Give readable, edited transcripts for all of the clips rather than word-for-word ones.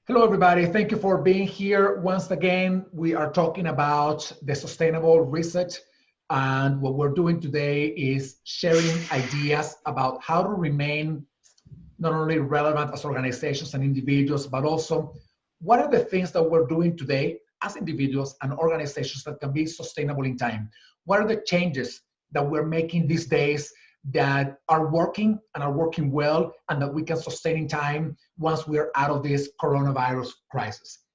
Hello, everybody. Thank you for being here. Once again, we are talking about the sustainable reset. And what we're doing today is sharing ideas about how to remain not only relevant as organizations and individuals, but also what are the things that we're doing today as individuals and organizations that can be sustainable in time? What are the changes that we're making these days that are working and are working well and that we can sustain in time once we're out of this coronavirus crisis?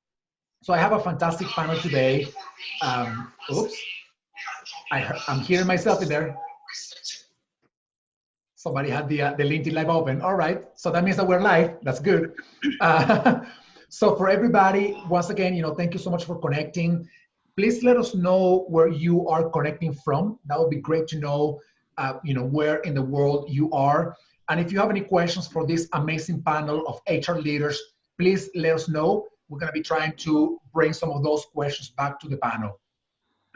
So I have a fantastic panel today. Oops, I'm hearing myself in there. Somebody had the LinkedIn Live open. All right, so that means that we're live. That's good. So for everybody, once again, thank you so much for connecting. Please let us know where you are connecting from. That would be great to know, where in the world you are. And if you have any questions for this amazing panel of HR leaders, please let us know. We're going to be trying to bring some of those questions back to the panel.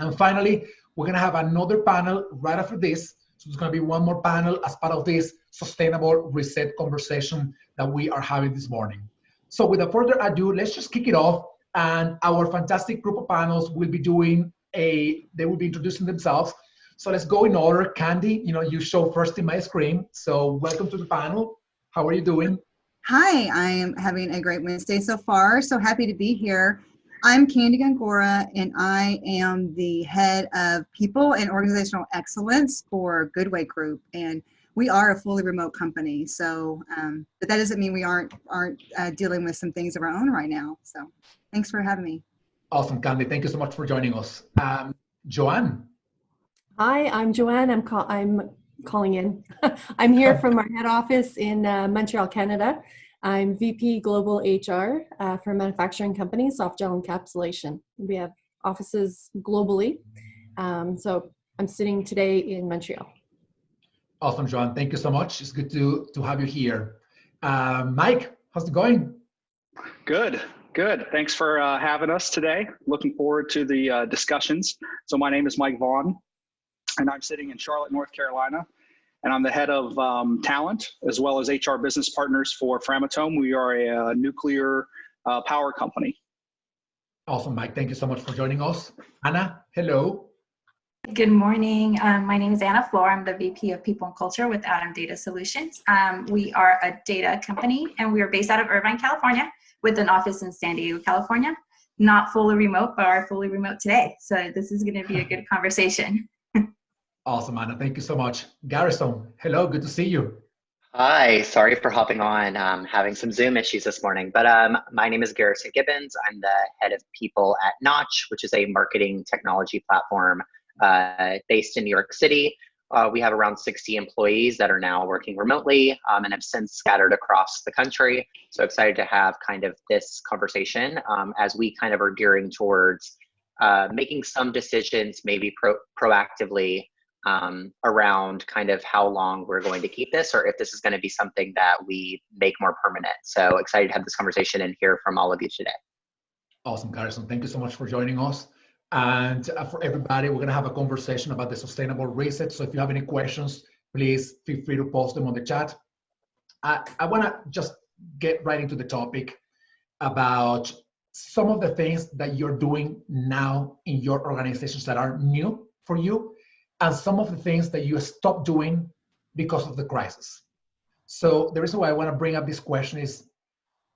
And finally, we're going to have another panel right after this. So there's going to be one more panel as part of this sustainable reset conversation that we are having this morning. So without further ado, let's just kick it off. And our fantastic group of panels will be they will be introducing themselves. So let's go in order. Kandi, you show first in my screen. So welcome to the panel. How are you doing? Hi, I am having a great Wednesday so far. So happy to be here. I'm Kandi Gongora, and I am the head of People and Organizational Excellence for Goodway Group. And we are a fully remote company. So, but that doesn't mean we aren't dealing with some things of our own right now. So thanks for having me. Awesome, Kandi. Thank you so much for joining us. Joanne. Hi, I'm Joanne. I'm calling in. I'm here from our head office in Montreal, Canada. I'm VP Global HR for a manufacturing company, Softgel Encapsulation. We have offices globally. So I'm sitting today in Montreal. Awesome, Joanne. Thank you so much. It's good to have you here. Mike, how's it going? Good. Thanks for having us today. Looking forward to the discussions. So my name is Mike Vaughn, and I'm sitting in Charlotte, North Carolina. And I'm the head of talent as well as HR business partners for Framatome. We are a nuclear power company. Awesome, Mike. Thank you so much for joining us. Anna, hello. Good morning. My name is Anna Flor. I'm the VP of People and Culture with ATTOM Data Solutions. We are a data company, and we are based out of Irvine, California, with an office in San Diego, California. Not fully remote, but are fully remote today. So this is going to be a good conversation. Awesome, Anna. Thank you so much. Garrison, hello. Good to see you. Hi. Sorry for hopping on. Having some Zoom issues this morning. But my name is Garrison Gibbons. I'm the head of people at Knotch, which is a marketing technology platform based in New York City. We have around 60 employees that are now working remotely and have since scattered across the country. So excited to have kind of this conversation as we kind of are gearing towards making some decisions, maybe proactively, around kind of how long we're going to keep this, or if this is going to be something that we make more permanent. So excited to have this conversation and hear from all of you today. Awesome, Garrison. Thank you so much for joining us. And for everybody, we're going to have a conversation about the sustainable reset. So if you have any questions, please feel free to post them on the chat. I want to just get right into the topic about some of the things that you're doing now in your organizations that are new for you, and some of the things that you stopped doing because of the crisis. So the reason why I want to bring up this question is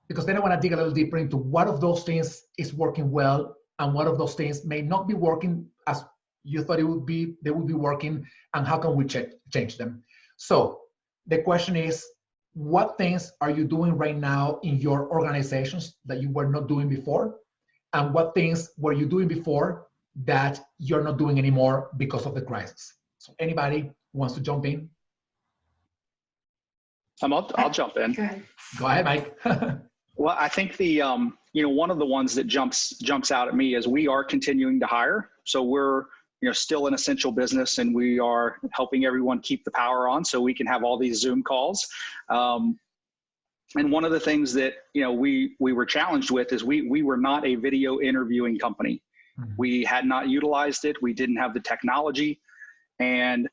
because then I want to dig a little deeper into what of those things is working well and what of those things may not be working as you thought they would be working, and how can we change them. So the question is, what things are you doing right now in your organizations that you were not doing before? And what things were you doing before that you're not doing anymore because of the crisis? So anybody wants to jump in? I'll jump in. Go ahead, Mike. Well, I think the one of the ones that jumps out at me is we are continuing to hire. So we're still an essential business, and we are helping everyone keep the power on so we can have all these Zoom calls. And one of the things that we were challenged with is we were not a video interviewing company. We had not utilized it. We didn't have the technology. And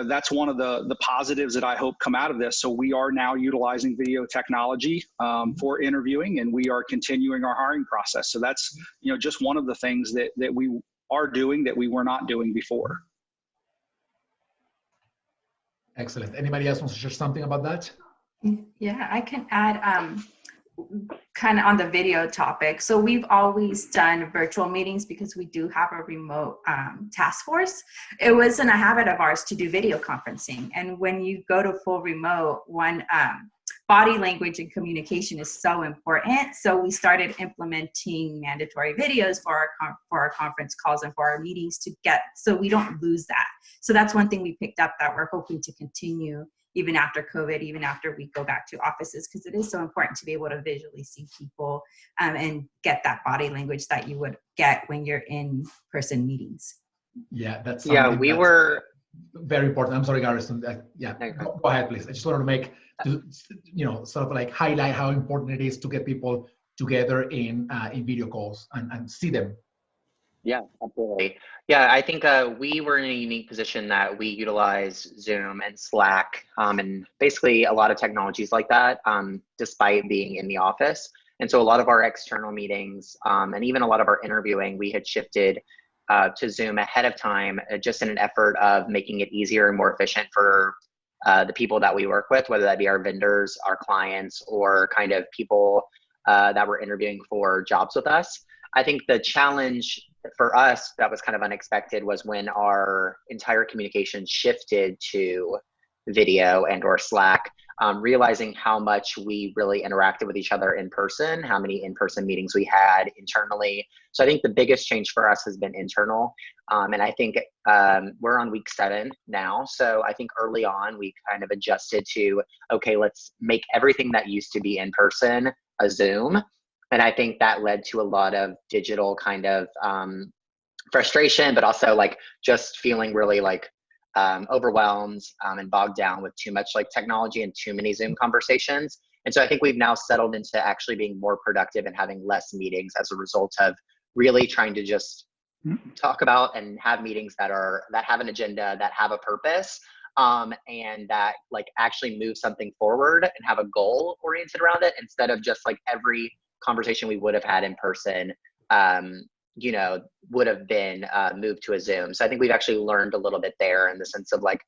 that's one of the positives that I hope come out of this. So we are now utilizing video technology for interviewing, and we are continuing our hiring process. So that's, just one of the things that we are doing that we were not doing before. Excellent. Anybody else wants to share something about that? Yeah, I can add kind of on the video topic. So we've always done virtual meetings because we do have a remote task force. It wasn't a habit of ours to do video conferencing. And when you go to full remote, body language and communication is so important. So we started implementing mandatory videos for our conference calls and for our meetings so we don't lose that. So that's one thing we picked up that we're hoping to continue even after COVID, even after we go back to offices, because it is so important to be able to visually see people and get that body language that you would get when you're in person meetings. Yeah, that's we were very important. I'm sorry, Garrison. Go ahead, please. I just wanted to sort of like highlight how important it is to get people together in video calls and see them. Yeah, absolutely. Yeah, I think we were in a unique position that we utilize Zoom and Slack and basically a lot of technologies like that, despite being in the office. And so a lot of our external meetings and even a lot of our interviewing, we had shifted to Zoom ahead of time, just in an effort of making it easier and more efficient for the people that we work with, whether that be our vendors, our clients, or kind of people that we're interviewing for jobs with us. I think the challenge for us that was kind of unexpected was when our entire communication shifted to video and or Slack, realizing how much we really interacted with each other in person, how many in-person meetings we had internally. So I think the biggest change for us has been internal. And I think we're on week 7 now. So I think early on, we kind of adjusted to, okay, let's make everything that used to be in person a Zoom. And I think that led to a lot of digital kind of frustration, but also like just feeling really like overwhelmed and bogged down with too much like technology and too many Zoom conversations. And so I think we've now settled into actually being more productive and having less meetings as a result of really trying to just talk about and have meetings that have an agenda, that have a purpose, and that like actually move something forward and have a goal oriented around it, instead of just like every conversation we would have had in person, would have been moved to a Zoom. So I think we've actually learned a little bit there in the sense of like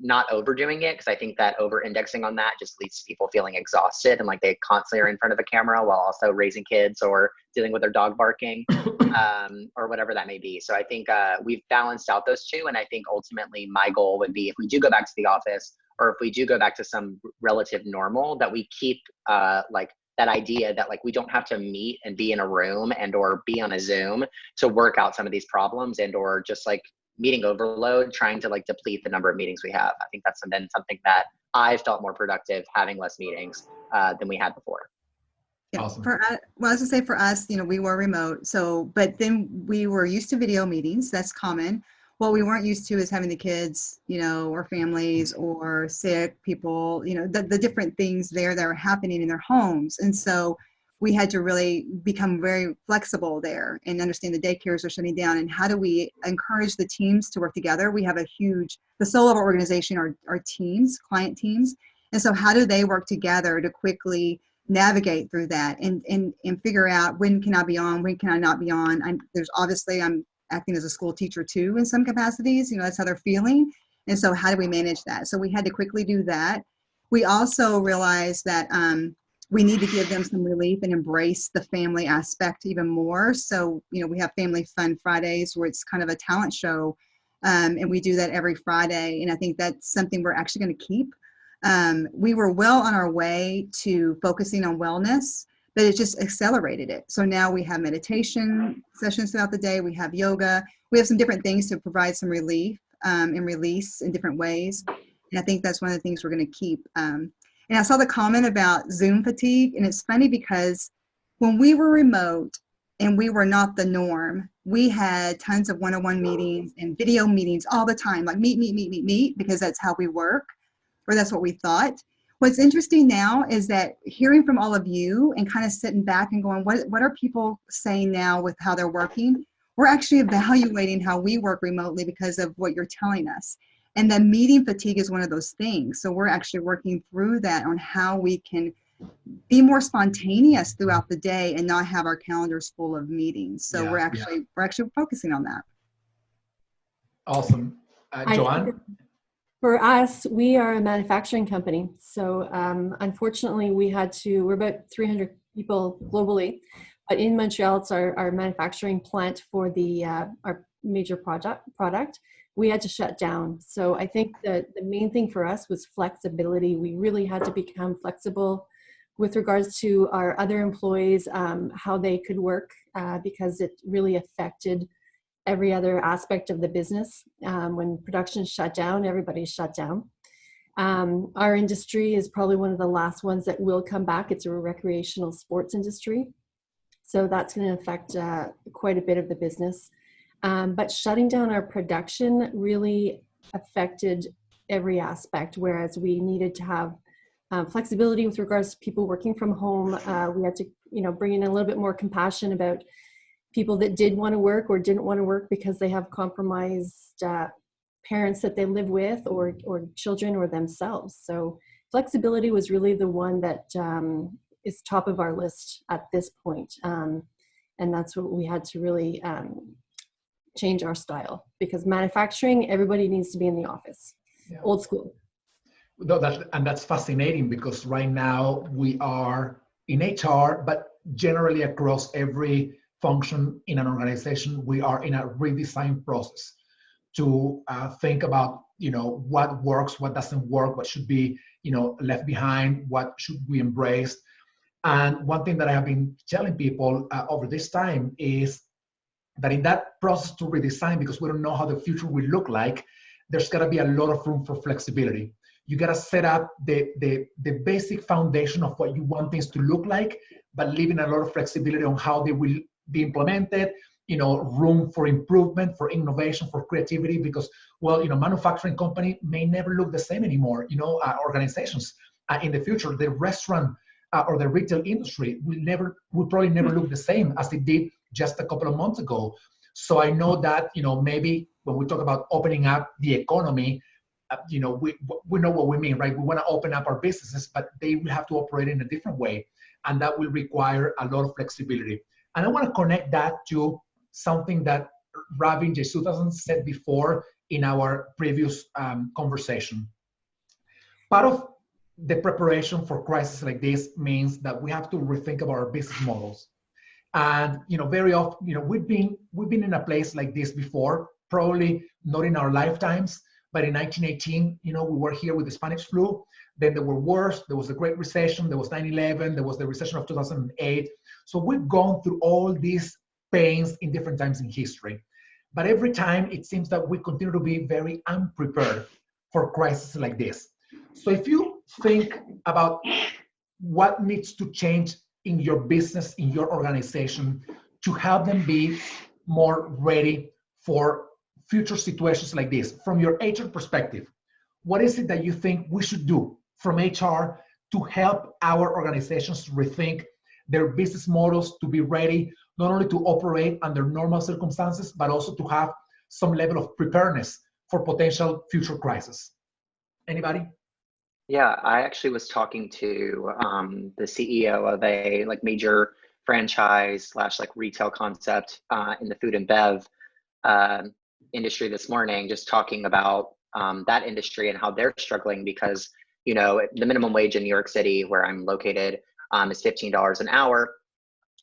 not overdoing it, because I think that over-indexing on that just leads to people feeling exhausted and like they constantly are in front of a camera while also raising kids or dealing with their dog barking or whatever that may be. So I think we've balanced out those two. And I think ultimately my goal would be, if we do go back to the office or if we do go back to some relative normal, that we keep like that idea that like we don't have to meet and be in a room and or be on a Zoom to work out some of these problems and or just like meeting overload, trying to like deplete the number of meetings we have. I think that's been something that I felt more productive having less meetings than we had before. Yeah, Awesome. I was to say for us, we were remote. So, but then we were used to video meetings. That's common. What we weren't used to is having the kids, or families or sick people, the different things that are happening in their homes. And so we had to really become very flexible there and understand the daycares are shutting down. And how do we encourage the teams to work together? We have the soul of our organization are teams, client teams. And so how do they work together to quickly navigate through that and figure out when can I be on, when can I not be on? I'm acting as a school teacher too in some capacities, that's how they're feeling. And so how do we manage that? So we had to quickly do that. We also realized that we need to give them some relief and embrace the family aspect even more. So, we have Family Fun Fridays where it's kind of a talent show. And we do that every Friday. And I think that's something we're actually going to keep. We were well on our way to focusing on wellness, but it just accelerated it. So now we have meditation sessions throughout the day. We have yoga. We have some different things to provide some relief and release in different ways. And I think that's one of the things we're going to keep. And I saw the comment about Zoom fatigue. And it's funny because when we were remote and we were not the norm, we had tons of one-on-one meetings and video meetings all the time, like meet, because that's how we work, or that's what we thought. What's interesting now is that hearing from all of you and kind of sitting back and going, what are people saying now with how they're working? We're actually evaluating how we work remotely because of what you're telling us. And the meeting fatigue is one of those things. So we're actually working through that on how we can be more spontaneous throughout the day and not have our calendars full of meetings. So we're actually focusing on that. Awesome. Joanne? For us, we are a manufacturing company. So unfortunately, we're about 300 people globally, but in Montreal, it's our manufacturing plant for our major product. We had to shut down. So I think that the main thing for us was flexibility. We really had to become flexible with regards to our other employees, how they could work, because it really affected every other aspect of the business. When production shut down, everybody's shut down. Our industry is probably one of the last ones that will come back. It's a recreational sports industry. So that's going to affect quite a bit of the business. But shutting down our production really affected every aspect, whereas we needed to have flexibility with regards to people working from home. We had to, bring in a little bit more compassion about people that did want to work or didn't want to work because they have compromised parents that they live with, or children, or themselves. So flexibility was really the one that is top of our list at this point. And that's what we had to really change our style, because manufacturing, everybody needs to be in the office, old school. No, that's fascinating, because right now we are in HR, but generally across every function in an organization, we are in a redesign process to think about, what works, what doesn't work, what should be, left behind, what should we embrace. And one thing that I have been telling people over this time is that in that process to redesign, because we don't know how the future will look like, there's got to be a lot of room for flexibility. You got to set up the basic foundation of what you want things to look like, but leaving a lot of flexibility on how they will be implemented, room for improvement, for innovation, for creativity, because, manufacturing company may never look the same anymore. Organizations in the future, the restaurant or the retail industry will probably never look the same as it did just a couple of months ago. So I know that, maybe when we talk about opening up the economy, we know what we mean, right? We want to open up our businesses, but they will have to operate in a different way. And that will require a lot of flexibility. And I want to connect that to something that Ravin Jesudasan said before in our previous conversation. Part of the preparation for crisis like this means that we have to rethink about our business models. And very often, we've been in a place like this before, probably not in our lifetimes, but in 1918, we were here with the Spanish flu. Then there were wars. There was the Great Recession. There was 9/11. There was the recession of 2008. So we've gone through all these pains in different times in history. But every time it seems that we continue to be very unprepared for crises like this. So if you think about what needs to change in your business, in your organization, to help them be more ready for future situations like this, from your HR perspective, what is it that you think we should do from HR to help our organizations rethink their business models, to be ready not only to operate under normal circumstances, but also to have some level of preparedness for potential future crises? Anybody? Yeah, I actually was talking to the CEO of a major franchise / retail concept in the food and bev industry this morning, just talking about that industry and how they're struggling because, the minimum wage in New York City, where I'm located, is $15 an hour.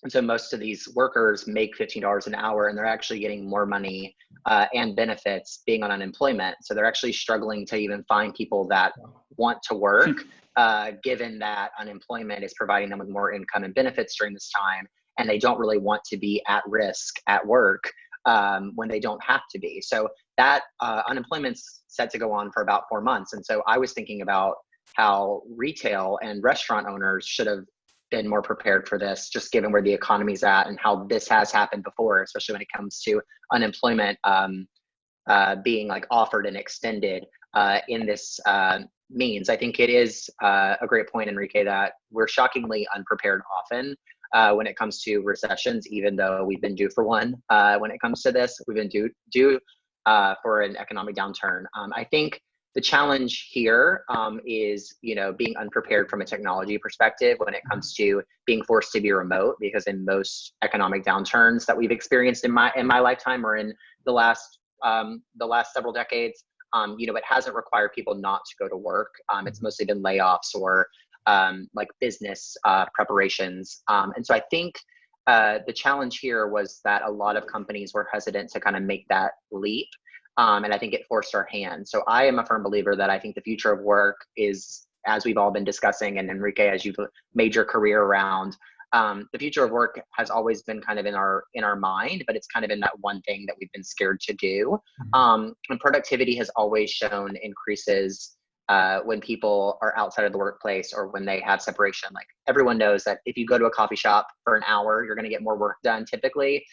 And so most of these workers make $15 an hour, and they're actually getting more money and benefits being on unemployment. So they're actually struggling to even find people that want to work, given that unemployment is providing them with more income and benefits during this time, and they don't really want to be at risk at work when they don't have to be. So that unemployment's set to go on for about 4 months. And so I was thinking about how retail and restaurant owners should have been more prepared for this, just given where the economy's at and how this has happened before, especially when it comes to unemployment being offered and extended in this means. I think it is a great point, Enrique, that we're shockingly unprepared often when it comes to recessions, even though we've been due for one when it comes to this. We've been due for an economic downturn. I think the challenge here is, being unprepared from a technology perspective when it comes to being forced to be remote, because in most economic downturns that we've experienced in my lifetime or in the last several decades, it hasn't required people not to go to work. It's mostly been layoffs or like business preparations. And so I think the challenge here was that a lot of companies were hesitant to kind of make that leap. And I think it forced our hand. So I am a firm believer that I think the future of work is, as we've all been discussing, and Enrique, as you've made your career around, the future of work has always been kind of in our mind, but it's kind of in that one thing that we've been scared to do. And productivity has always shown increases when people are outside of the workplace or when they have separation. Like everyone knows that if you go to a coffee shop for an hour, you're going to get more work done typically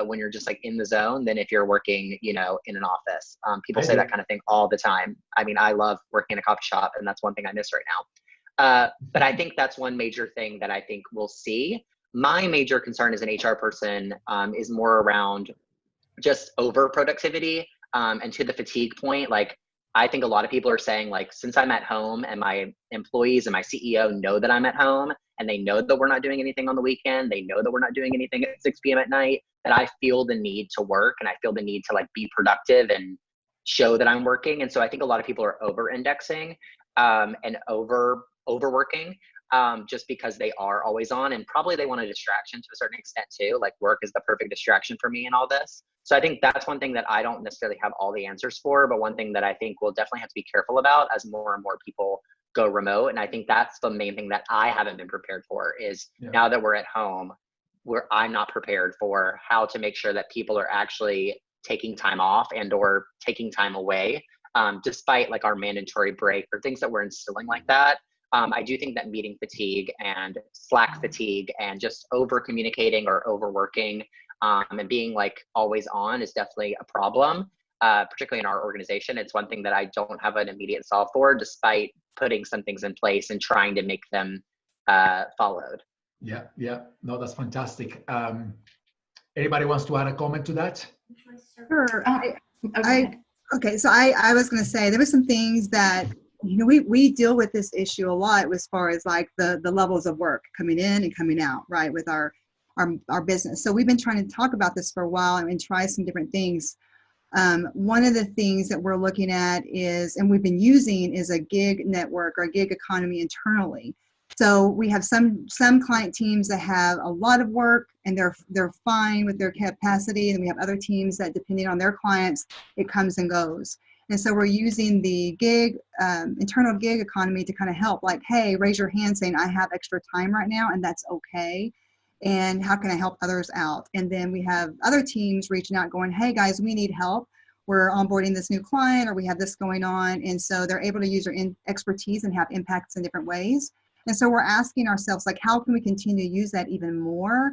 when you're just like in the zone than if you're working, in an office. People say that kind of thing all the time. I mean, I love working in a coffee shop, and that's one thing I miss right now. But I think that's one major thing that I think we'll see. My major concern as an HR person is more around just over productivity and to the fatigue point. Like, I think a lot of people are saying, like, since I'm at home and my employees and my CEO know that I'm at home and they know that we're not doing anything on the weekend, they know that we're not doing anything at 6 p.m. at night, that I feel the need to work and I feel the need to like be productive and show that I'm working. And so I think a lot of people are over indexing and overworking just because they are always on, and probably they want a distraction to a certain extent too. Like work is the perfect distraction for me in all this. So I think that's one thing that I don't necessarily have all the answers for, but one thing that I think we'll definitely have to be careful about as more and more people go remote. And I think that's the main thing that I haven't been prepared for is now that we're at home, I'm not prepared for how to make sure that people are actually taking time off and or taking time away, despite like our mandatory break or things that we're instilling like that. I do think that meeting fatigue and Slack fatigue and just over communicating or overworking and being like always on is definitely a problem, particularly in our organization. It's one thing that I don't have an immediate solve for, despite putting some things in place and trying to make them followed. Yeah. No, that's fantastic. Anybody wants to add a comment to that? Sure. Okay, so I was going to say there were some things that, we deal with this issue a lot as far as like the levels of work coming in and coming out, right, with our business. So we've been trying to talk about this for a while and try some different things. One of the things that we're looking at is, and we've been using, is a gig network or gig economy internally. So we have some client teams that have a lot of work and they're fine with their capacity, and we have other teams that, depending on their clients, it comes and goes. And so we're using the internal gig economy to kind of help, like, hey, raise your hand saying I have extra time right now, and that's okay. And how can I help others out? And then we have other teams reaching out going, hey guys, we need help. We're onboarding this new client, or we have this going on. And so they're able to use their expertise and have impacts in different ways. And so we're asking ourselves, like, how can we continue to use that even more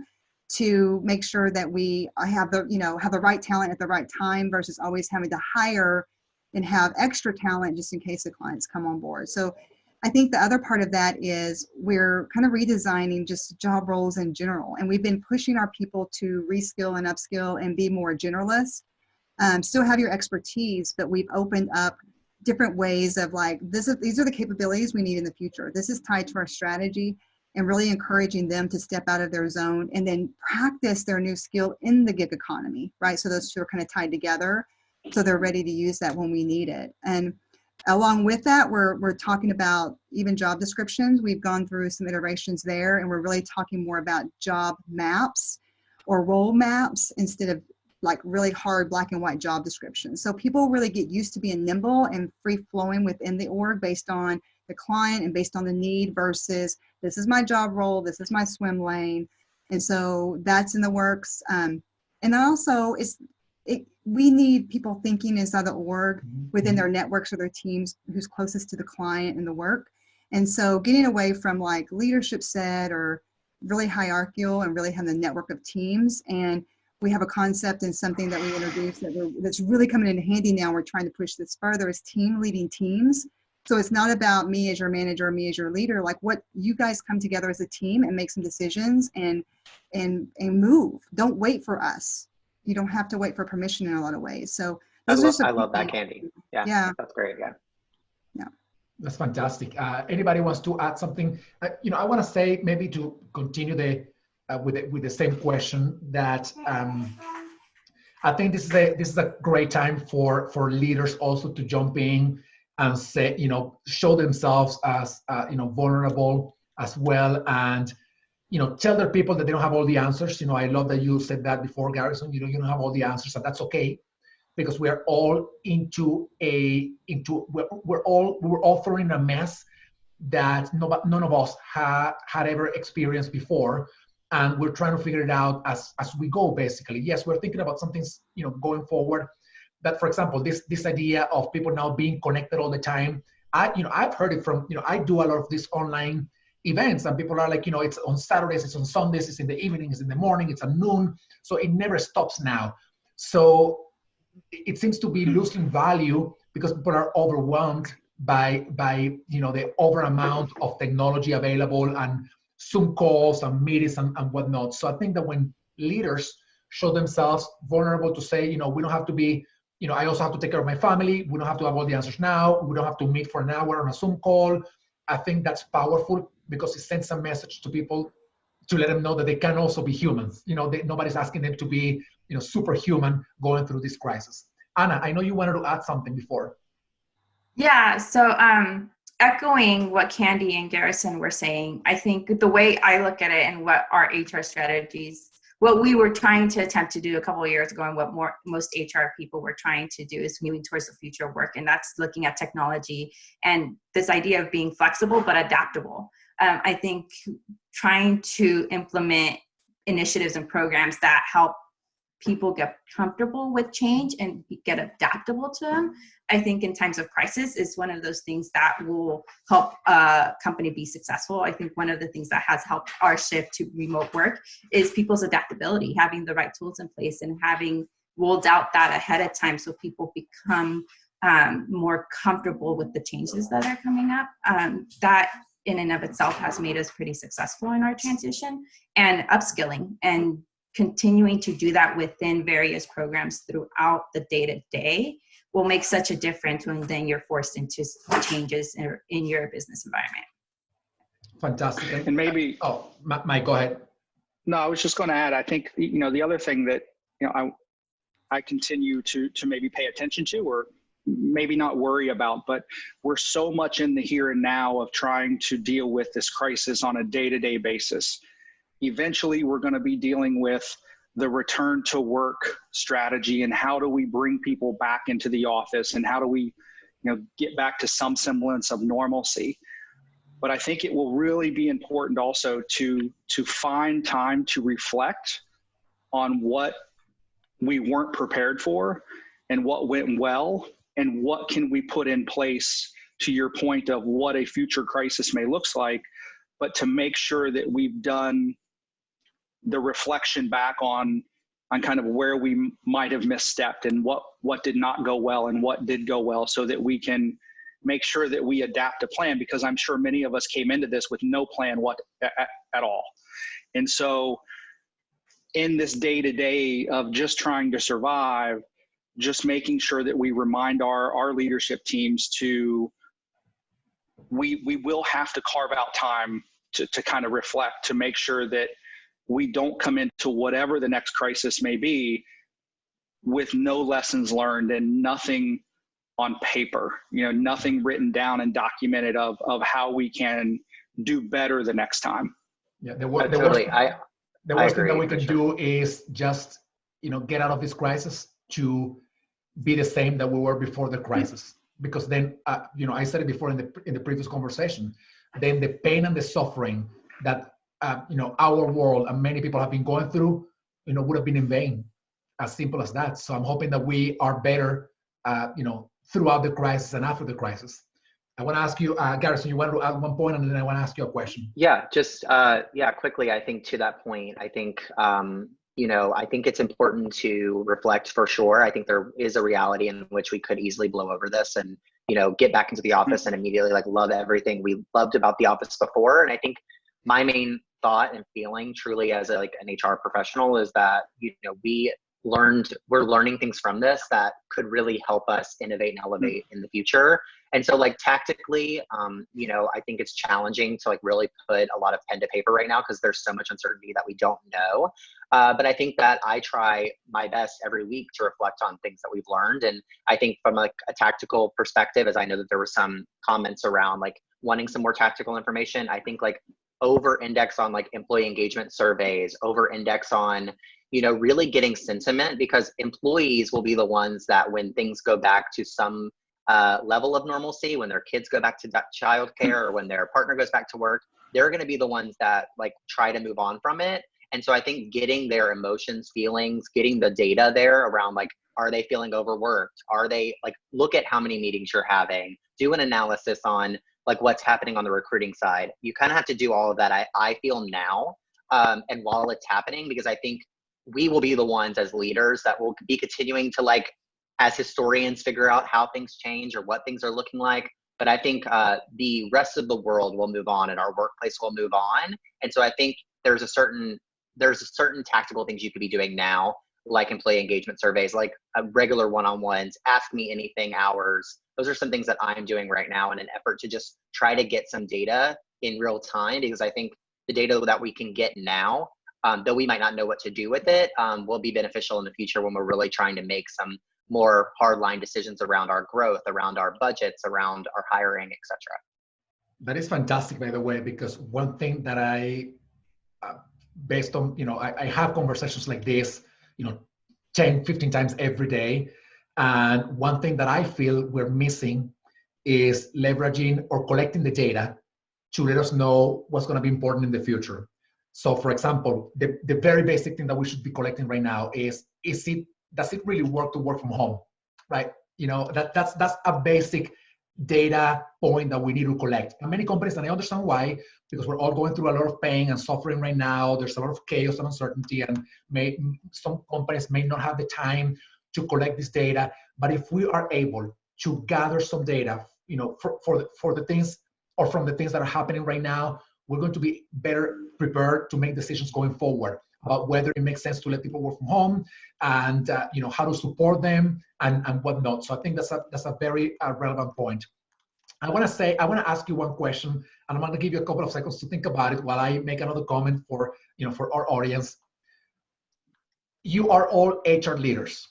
to make sure that we have the right talent at the right time versus always having to hire and have extra talent just in case the clients come on board. So I think the other part of that is we're kind of redesigning just job roles in general. And we've been pushing our people to reskill and upskill and be more generalists. Still have your expertise, but we've opened up different ways of like, these are the capabilities we need in the future. This is tied to our strategy, and really encouraging them to step out of their zone and then practice their new skill in the gig economy, right? So those two are kind of tied together, so they're ready to use that when we need it. And along with that, we're talking about even job descriptions. We've gone through some iterations there, and we're really talking more about job maps or role maps instead of like really hard black and white job descriptions. So people really get used to being nimble and free flowing within the org based on the client and based on the need versus this is my job role, this is my swim lane. And so that's in the works. And also we need people thinking inside the org within their networks or their teams who's closest to the client and the work. And so getting away from like leadership set or really hierarchical and really having a network of teams. And we have a concept and something that we introduced that's really coming in handy now. We're trying to push this further, is team leading teams. So it's not about me as your manager or me as your leader, like what you guys come together as a team and make some decisions and move. Don't wait for us. You don't have to wait for permission in a lot of ways. So Those are just a I few love that, things. Kandi. Yeah, Yeah. that's great. Yeah. That's fantastic. Anybody wants to add something? I want to say, maybe to continue with the same question, that I think this is a great time for leaders also to jump in and say, show themselves as vulnerable as well, and tell their people that they don't have all the answers. I love that you said that before, Garrison. You don't have all the answers, and that's okay, because we are all we're all throwing a mess that none of us had ever experienced before, and we're trying to figure it out as we go. Basically, yes, we're thinking about some things, going forward. That, for example, this idea of people now being connected all the time. I've heard it from, I do a lot of these online events, and people are like, it's on Saturdays, it's on Sundays, it's in the evening, it's in the morning, it's at noon, so it never stops now. So it seems to be losing value because people are overwhelmed by the over amount of technology available, and Zoom calls and meetings and whatnot. So I think that when leaders show themselves vulnerable to say, we don't have to be, I also have to take care of my family. We don't have to have all the answers now. We don't have to meet for an hour on a Zoom call. I think that's powerful, because it sends a message to people to let them know that they can also be humans. Nobody's asking them to be, superhuman going through this crisis. Anna, I know you wanted to add something before. Yeah, so echoing what Kandi and Garrison were saying, I think the way I look at it and what our HR strategies, what we were trying to attempt to do a couple of years ago, and what most HR people were trying to do, is moving towards the future of work. And that's looking at technology and this idea of being flexible but adaptable. I think trying to implement initiatives and programs that help people get comfortable with change and get adaptable to them, I think in times of crisis is one of those things that will help a company be successful. I think one of the things that has helped our shift to remote work is people's adaptability, having the right tools in place and having rolled out that ahead of time so people become more comfortable with the changes that are coming up. That in and of itself has made us pretty successful in our transition, and upskilling and continuing to do that within various programs throughout the day-to-day will make such a difference when then you're forced into changes in your business environment. Fantastic. And maybe, Mike, go ahead. No, I was just going to add, I think, the other thing that, I continue to maybe pay attention to, or maybe not worry about, but we're so much in the here and now of trying to deal with this crisis on a day-to-day basis. Eventually, we're going to be dealing with the return to work strategy, and how do we bring people back into the office, and how do we, get back to some semblance of normalcy. But I think it will really be important also to find time to reflect on what we weren't prepared for and what went well, and what can we put in place, to your point of what a future crisis may look like, but to make sure that we've done the reflection back on kind of where we might have misstepped, and what did not go well and what did go well, so that we can make sure that we adapt a plan, because I'm sure many of us came into this with no plan at all. And so in this day-to-day of just trying to survive, just making sure that we remind our leadership teams we will have to carve out time to kind of reflect, to make sure that we don't come into whatever the next crisis may be with no lessons learned and nothing on paper, nothing written down and documented of how we can do better the next time. Yeah, the Totally. worst thing that we can do is just, get out of this crisis to be the same that we were before the crisis. Because then, I said it before in the previous conversation, then the pain and the suffering that, our world and many people have been going through, would have been in vain. As simple as that. So I'm hoping that we are better, throughout the crisis and after the crisis. I want to ask you, Garrison, you wanted to add one point, and then I want to ask you a question. Yeah, just quickly. I think to that point, I think I think it's important to reflect for sure. I think there is a reality in which we could easily blow over this and get back into the office and immediately love everything we loved about the office before. And I think my main thought and feeling truly as an HR professional is that we we're learning things from this that could really help us innovate and elevate in the future. And so like tactically, you know, I think it's challenging to like really put a lot of pen to paper right now because there's so much uncertainty that we don't know. But I think that I try my best every week to reflect on things that we've learned. And I think from like a tactical perspective, as I know that there were some comments around like wanting some more tactical information, I think like over index on like employee engagement surveys, over index on, you know, really getting sentiment, because employees will be the ones that when things go back to some level of normalcy, when their kids go back to childcare or when their partner goes back to work, they're going to be the ones that like try to move on from it. And so I think getting their emotions, feelings, getting the data there around like, are they feeling overworked? Are they like, look at how many meetings you're having, do an analysis on like what's happening on the recruiting side. You kind of have to do all of that, I feel now, and while it's happening, because I think we will be the ones as leaders that will be continuing to like, as historians, figure out how things change or what things are looking like. But I think the rest of the world will move on and our workplace will move on. And so I think there's a certain tactical things you could be doing now, like employee engagement surveys, like regular one-on-ones, ask me anything hours. Those are some things that I'm doing right now in an effort to just try to get some data in real time, because I think the data that we can get now, though we might not know what to do with it, will be beneficial in the future when we're really trying to make some more hardline decisions around our growth, around our budgets, around our hiring, etc. That is fantastic, by the way, because one thing that I, based on, you know, I have conversations like this, you know, 10, 15 times every day. And one thing that I feel we're missing is leveraging or collecting the data to let us know what's going to be important in the future. So for example, the very basic thing that we should be collecting right now is does it really work to work from home, right? You know, that's a basic data point that we need to collect. And many companies, and I understand why, because we're all going through a lot of pain and suffering right now. There's a lot of chaos and uncertainty, and some companies may not have the time to collect this data. But if we are able to gather some data, you know, for the things or from the things that are happening right now, we're going to be better prepared to make decisions going forward about whether it makes sense to let people work from home and you know, how to support them and whatnot. So I think that's a very relevant point. I want to ask you one question, and I'm going to give you a couple of seconds to think about it while I make another comment for, you know, for our audience. You are all HR leaders,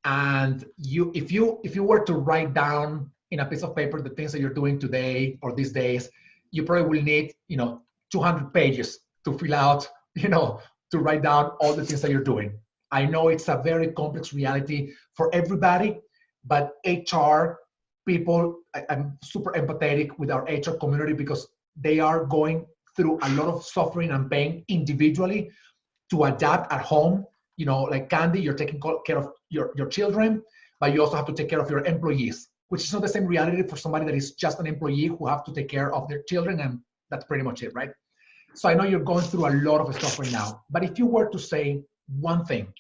and if you were to write down in a piece of paper the things that you're doing today or these days, you probably will need, you know, 200 pages to fill out, you know, to write down all the things that you're doing. I know it's a very complex reality for everybody, but HR people, I'm super empathetic with our HR community because they are going through a lot of suffering and pain individually to adapt at home. You know, like Kandi, you're taking care of your children, but you also have to take care of your employees, which is not the same reality for somebody that is just an employee who have to take care of their children, and that's pretty much it, right? So I know you're going through a lot of stuff right now, but if you were to say one thing,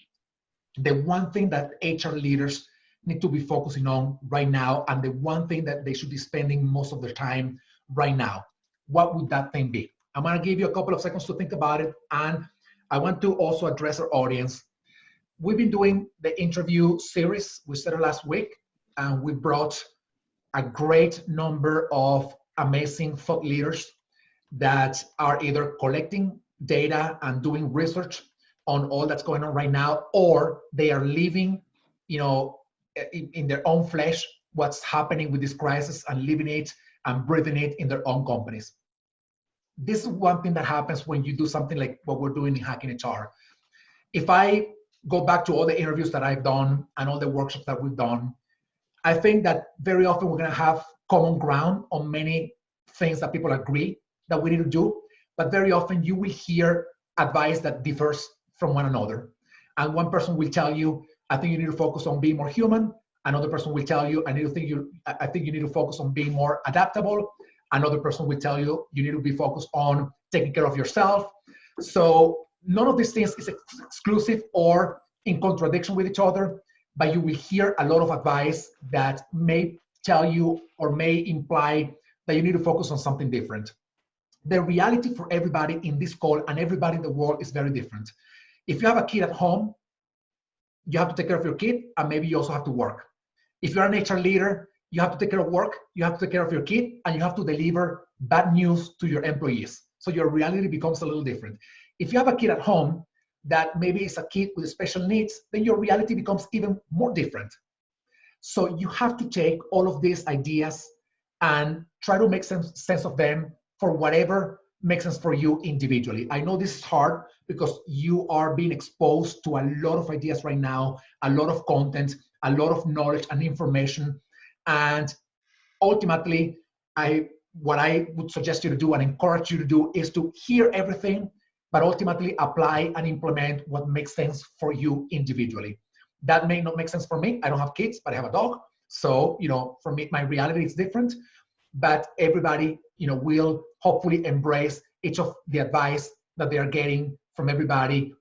the one thing that HR leaders need to be focusing on right now, and the one thing that they should be spending most of their time right now, what would that thing be? I'm gonna give you a couple of seconds to think about it, and I want to also address our audience. We've been doing the interview series, we started last week, and we brought a great number of amazing thought leaders that are either collecting data and doing research on all that's going on right now, or they are living, you know, in their own flesh what's happening with this crisis and living it and breathing it in their own companies. This is one thing that happens when you do something like what we're doing in Hacking HR. If I go back to all the interviews that I've done and all the workshops that we've done, I think that very often we're going to have common ground on many things that people agree that we need to do, but very often you will hear advice that differs from one another. And one person will tell you, I think you need to focus on being more human. Another person will tell you, I think you need to focus on being more adaptable. Another person will tell you, you need to be focused on taking care of yourself. So none of these things is exclusive or in contradiction with each other, but you will hear a lot of advice that may tell you or may imply that you need to focus on something different. The reality for everybody in this call and everybody in the world is very different. If you have a kid at home, you have to take care of your kid, and maybe you also have to work. If you're an HR leader, you have to take care of work, you have to take care of your kid, and you have to deliver bad news to your employees. So your reality becomes a little different. If you have a kid at home that maybe is a kid with special needs, then your reality becomes even more different. So you have to take all of these ideas and try to make sense of them for whatever makes sense for you individually. I know this is hard because you are being exposed to a lot of ideas right now, a lot of content, a lot of knowledge and information. And ultimately, what I would suggest you to do and encourage you to do is to hear everything, but ultimately apply and implement what makes sense for you individually. That may not make sense for me. I don't have kids, but I have a dog. So, for me, my reality is different, but everybody, will hopefully embrace each of the advice that they are getting from everybody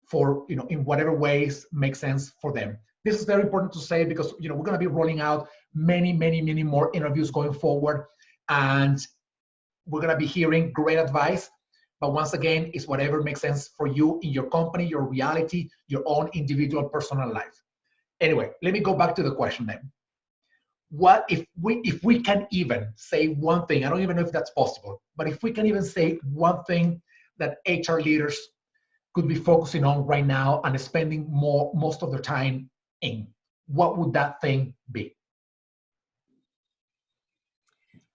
for, in whatever ways make sense for them. This is very important to say because, we're going to be rolling out many, many, many more interviews going forward. And we're going to be hearing great advice. But once again, it's whatever makes sense for you in your company, your reality, your own individual personal life. Anyway, let me go back to the question then. What if we can even say one thing, I don't even know if that's possible, but if we can even say one thing that HR leaders could be focusing on right now and spending most of their time in, what would that thing be?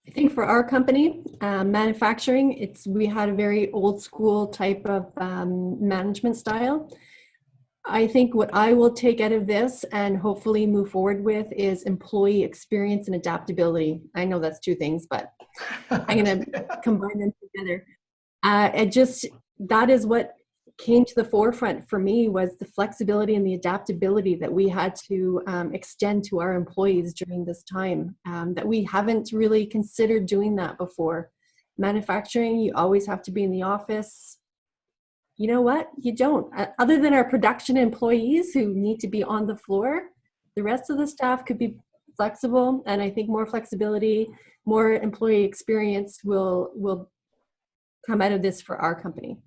I think for our company, manufacturing, we had a very old school type of management style. I think what I will take out of this and hopefully move forward with is employee experience and adaptability. I know that's two things, but I'm going to combine them together. That is what came to the forefront for me, was the flexibility and the adaptability that we had to extend to our employees during this time, that we haven't really considered doing that before. Manufacturing, you always have to be in the office. You know what? You don't. Other than our production employees who need to be on the floor, the rest of the staff could be flexible, and I think more flexibility, more employee experience will come out of this for our company.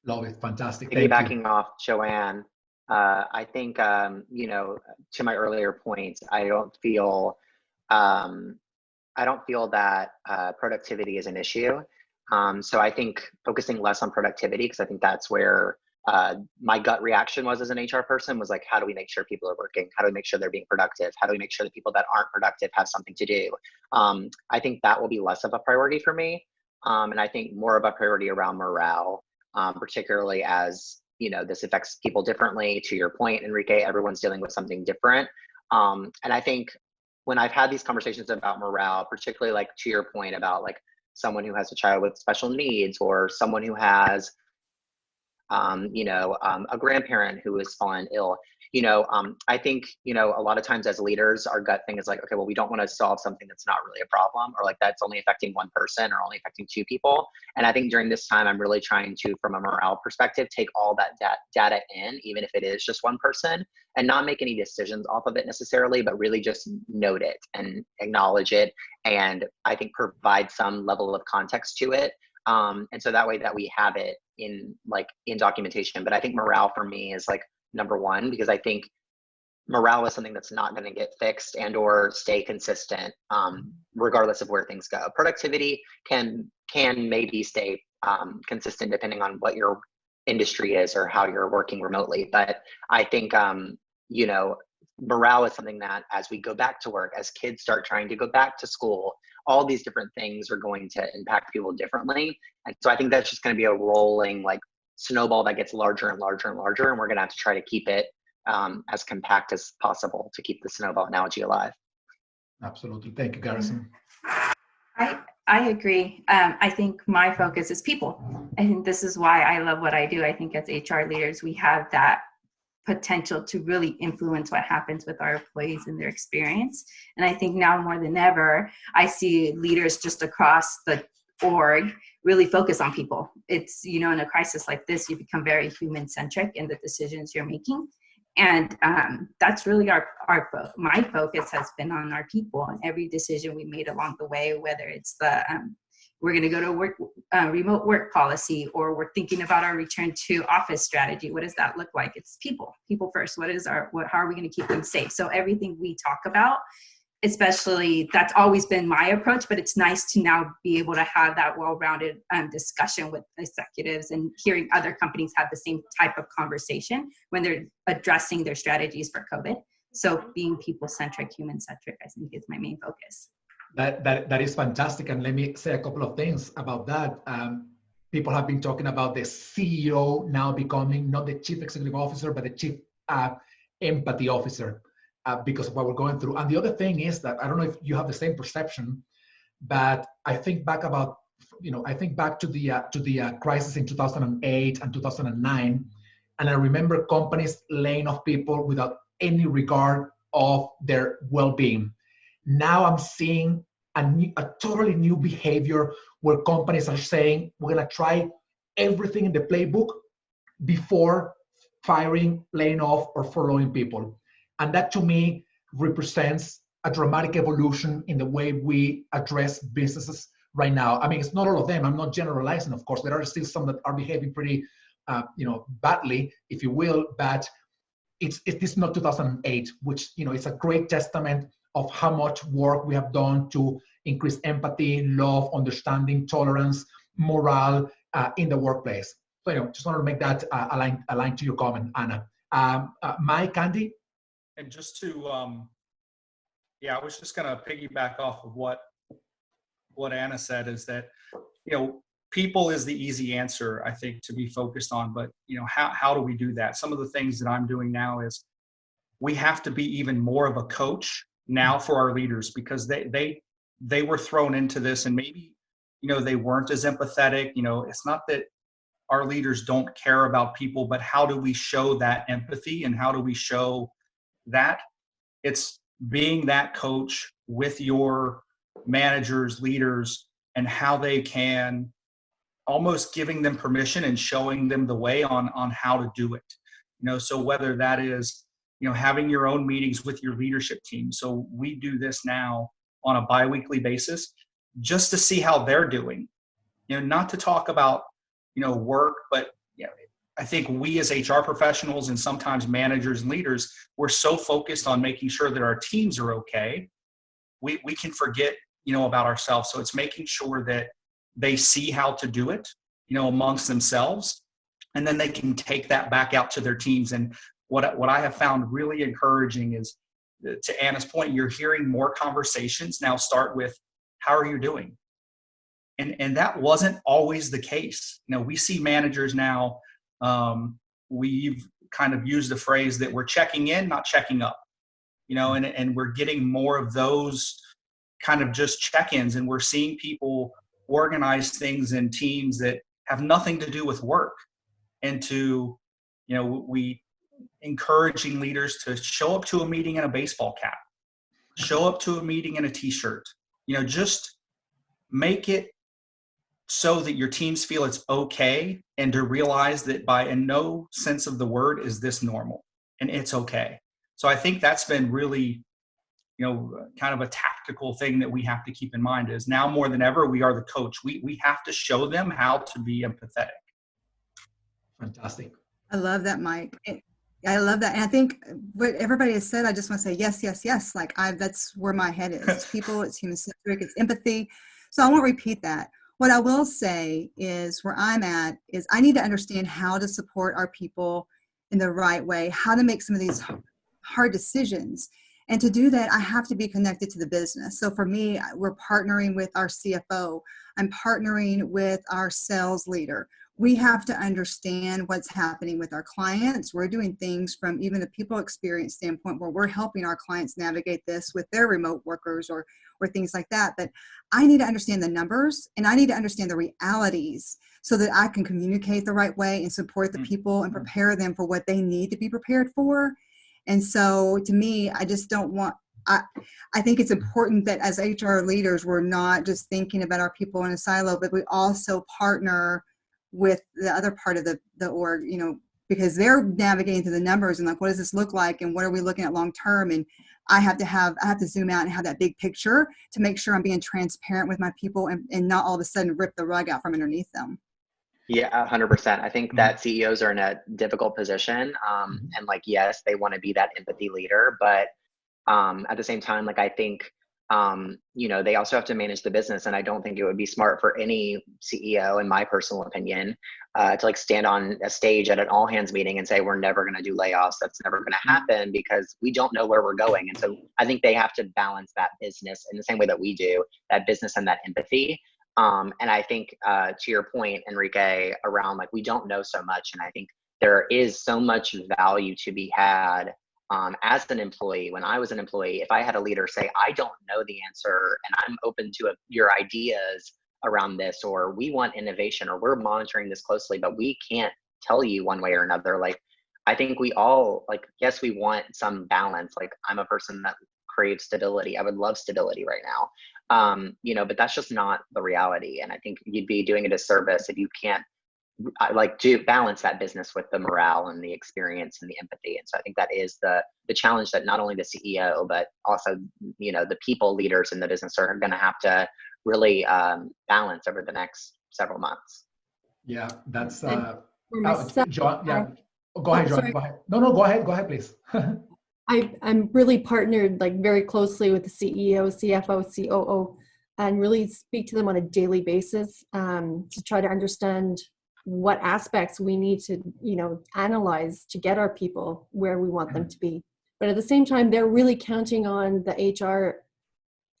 Love it. Fantastic. Piggybacking off Joanne, I think, to my earlier points, I don't feel that productivity is an issue. So I think focusing less on productivity, because I think that's where my gut reaction was as an HR person, was like, how do we make sure people are working? How do we make sure they're being productive? How do we make sure that people that aren't productive have something to do? I think that will be less of a priority for me. And I think more of a priority around morale, particularly as, this affects people differently. To your point, Enrique, everyone's dealing with something different. And I think when I've had these conversations about morale, particularly like to your point about like someone who has a child with special needs, or someone who has, a grandparent who has fallen ill, I think, a lot of times as leaders, our gut thing is like, okay, well, we don't want to solve something that's not really a problem, or like that's only affecting one person or only affecting two people. And I think during this time, I'm really trying to, from a morale perspective, take all that data in, even if it is just one person, and not make any decisions off of it necessarily, but really just note it and acknowledge it. And I think provide some level of context to it. And so that way that we have it in documentation. But I think morale for me is like number one, because I think morale is something that's not going to get fixed and or stay consistent, regardless of where things go. Productivity can maybe stay consistent depending on what your industry is or how you're working remotely. But I think, morale is something that as we go back to work, as kids start trying to go back to school, all these different things are going to impact people differently. And so I think that's just going to be a rolling like snowball that gets larger and larger and larger. And we're going to have to try to keep it as compact as possible to keep the snowball analogy alive. Absolutely. Thank you, Garrison. I agree. I think my focus is people. I think this is why I love what I do. I think as HR leaders, we have that potential to really influence what happens with our employees and their experience. And I think now more than ever, I see leaders just across the org really focus on people. It's, in a crisis like this, you become very human-centric in the decisions you're making. And that's really my focus has been on our people and every decision we made along the way, whether it's the we're going to go to work, remote work policy, or we're thinking about our return to office strategy. What does that look like? It's people first. How are we going to keep them safe? So everything we talk about, especially, that's always been my approach, but it's nice to now be able to have that well-rounded discussion with executives and hearing other companies have the same type of conversation when they're addressing their strategies for COVID. So being people-centric, human-centric, I think is my main focus. That is fantastic. And let me say a couple of things about that. People have been talking about the CEO now becoming not the chief executive officer, but the chief empathy officer because of what we're going through. And the other thing is that, I don't know if you have the same perception, but I think back to the crisis in 2008 and 2009. And I remember companies laying off people without any regard of their well-being. Now I'm seeing a totally new behavior where companies are saying, we're going to try everything in the playbook before firing, laying off, or furloughing people. And that to me represents a dramatic evolution in the way we address businesses right now. I mean, it's not all of them. I'm not generalizing, of course. There are still some that are behaving pretty, badly, if you will, but it's not 2008, which, it's a great testament of how much work we have done to increase empathy, love, understanding, tolerance, morale in the workplace. So, just wanted to make that align to your comment, Anna. Mike, Kandi? And just to, I was just going to piggyback off of what Anna said, is that, people is the easy answer, I think, to be focused on. But, how do we do that? Some of the things that I'm doing now is we have to be even more of a coach now for our leaders, because they were thrown into this, and maybe, they weren't as empathetic. It's not that our leaders don't care about people, but how do we show that empathy, and how do we show that? It's being that coach with your managers, leaders, and how they can, almost giving them permission and showing them the way on how to do it. So whether that is, having your own meetings with your leadership team. So we do this now on a biweekly basis just to see how they're doing, not to talk about, work, but, I think we as HR professionals and sometimes managers and leaders, we're so focused on making sure that our teams are okay. We can forget, about ourselves. So it's making sure that they see how to do it, amongst themselves, and then they can take that back out to their teams. And what I have found really encouraging is, to Anna's point, you're hearing more conversations now start with, how are you doing? And that wasn't always the case. We see managers now, we've kind of used the phrase that we're checking in, not checking up, and we're getting more of those kind of just check-ins, and we're seeing people organize things in teams that have nothing to do with work, and to, we encouraging leaders to show up to a meeting in a baseball cap, show up to a meeting in a t-shirt, just make it so that your teams feel it's okay, and to realize that in no sense of the word is this normal, and it's okay. So I think that's been really, kind of a tactical thing that we have to keep in mind, is now more than ever, we are the coach. We have to show them how to be empathetic. Fantastic. I love that, Mike. I love that. And I think what everybody has said, I just want to say, yes, yes, yes. That's where my head is. It's people, it's human-centric, it's empathy. So I won't repeat that. What I will say is, where I'm at is, I need to understand how to support our people in the right way, how to make some of these hard decisions. And to do that, I have to be connected to the business. So for me, we're partnering with our CFO. I'm partnering with our sales leader. We have to understand what's happening with our clients. We're doing things from even the people experience standpoint, where we're helping our clients navigate this with their remote workers or things like that. But I need to understand the numbers, and I need to understand the realities, so that I can communicate the right way and support the people and prepare them for what they need to be prepared for. And so to me, I just don't want, I think it's important that as HR leaders, we're not just thinking about our people in a silo, but we also partner with the other part of the org, because they're navigating through the numbers and what does this look like, and what are we looking at long term, and I have to zoom out and have that big picture to make sure I'm being transparent with my people and not all of a sudden rip the rug out from underneath them. Yeah, 100%. I think that CEOs are in a difficult position. And like, yes, they want to be that empathy leader, but at the same time, like, I think, you know, they also have to manage the business. And I don't think it would be smart for any CEO, in my personal opinion, to like stand on a stage at an all hands meeting and say, we're never going to do layoffs. That's never going to happen, because we don't know where we're going. And so I think they have to balance that business in the same way that we do, that business and that empathy. And I think to your point, Enrique, around like, we don't know so much. And I think there is so much value to be had as an employee. When I was an employee, if I had a leader say, I don't know the answer and I'm open to your ideas around this, or we want innovation, or we're monitoring this closely, but we can't tell you one way or another. Like, I think we all, like, yes, we want some balance. Like, I'm a person that craves stability. I would love stability right now. You know, but that's just not the reality. And I think you'd be doing a disservice if you can't like do balance that business with the morale and the experience and the empathy. And so I think that is the challenge that not only the CEO, but also, you know, the people leaders in the business are going to have to really balance over the next several months. Yeah, that's myself, John. Yeah, go ahead, John. sorry. Go ahead. No, go ahead, please. I'm really partnered like very closely with the CEO, CFO, COO, and really speak to them on a daily basis to try to understand what aspects we need to, you know, analyze to get our people where we want them to be. But at the same time, they're really counting on the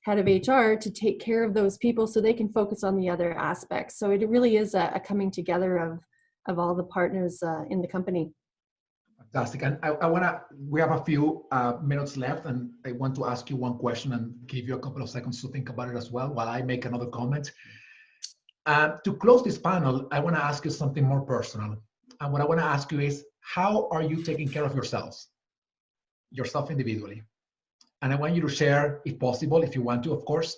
head of HR to take care of those people so they can focus on the other aspects. So it really is a coming together of all the partners in the company. Fantastic. And we have a few minutes left, and I want to ask you one question and give you a couple of seconds to think about it as well while I make another comment. To close this panel, I want to ask you something more personal. And what I want to ask you is, how are you taking care of yourself individually? And I want you to share, if possible, if you want to, of course,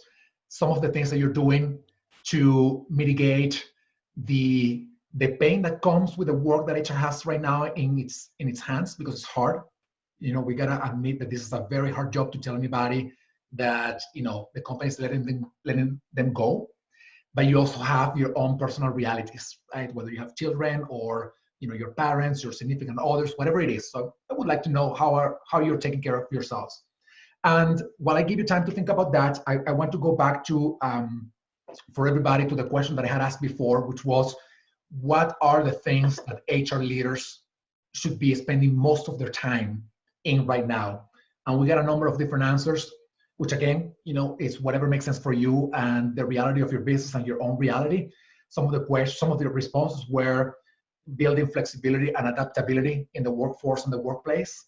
some of the things that you're doing to mitigate the pain that comes with the work that HR has right now in its hands, because it's hard. You know, we gotta admit that this is a very hard job to tell anybody that, you know, the company is letting them go. But you also have your own personal realities, right? Whether you have children or, you know, your parents, your significant others, whatever it is. So I would like to know how you're taking care of yourselves. And while I give you time to think about that, I want to go back to, for everybody, to the question that I had asked before, which was, what are the things that HR leaders should be spending most of their time in right now? And we got a number of different answers, which again, you know, is whatever makes sense for you and the reality of your business and your own reality. Some of the responses were building flexibility and adaptability in the workforce and the workplace.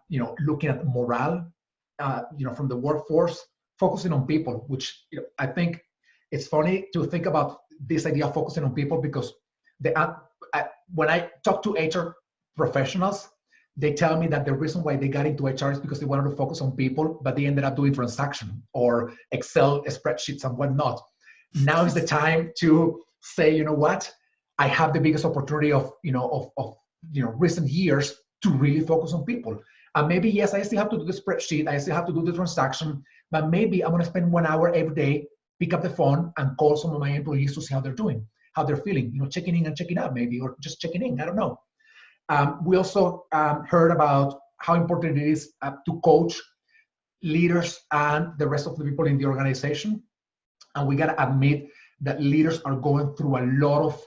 You know, looking at morale, you know, from the workforce, focusing on people, which, you know, I think it's funny to think about this idea of focusing on people, because when I talk to HR professionals, they tell me that the reason why they got into HR is because they wanted to focus on people, but they ended up doing transaction or Excel spreadsheets and whatnot. Now is the time to say, you know what, I have the biggest opportunity of recent years to really focus on people. And maybe, yes, I still have to do the spreadsheet, I still have to do the transaction, but maybe I'm going to spend 1 hour every day, pick up the phone and call some of my employees to see how they're doing, how they're feeling, you know, checking in and checking out maybe, or just checking in, I don't know. We also heard about how important it is to coach leaders and the rest of the people in the organization. And we got to admit that leaders are going through a lot of,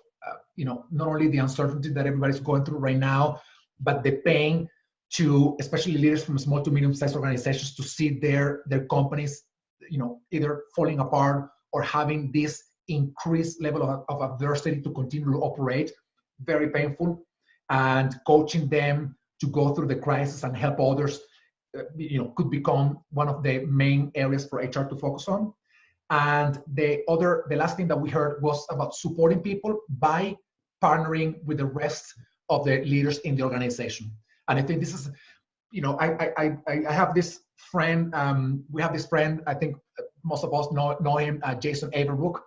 you know, not only the uncertainty that everybody's going through right now, but the pain to, especially leaders from small to medium-sized organizations, to see their companies, you know, either falling apart or having this increased level of adversity to continue to operate. Very painful. And coaching them to go through the crisis and help others, you know, could become one of the main areas for HR to focus on. And the last thing that we heard was about supporting people by partnering with the rest of the leaders in the organization. And I think this is, you know, I have this friend, we have this friend, I think most of us know him, Jason Aberbrook.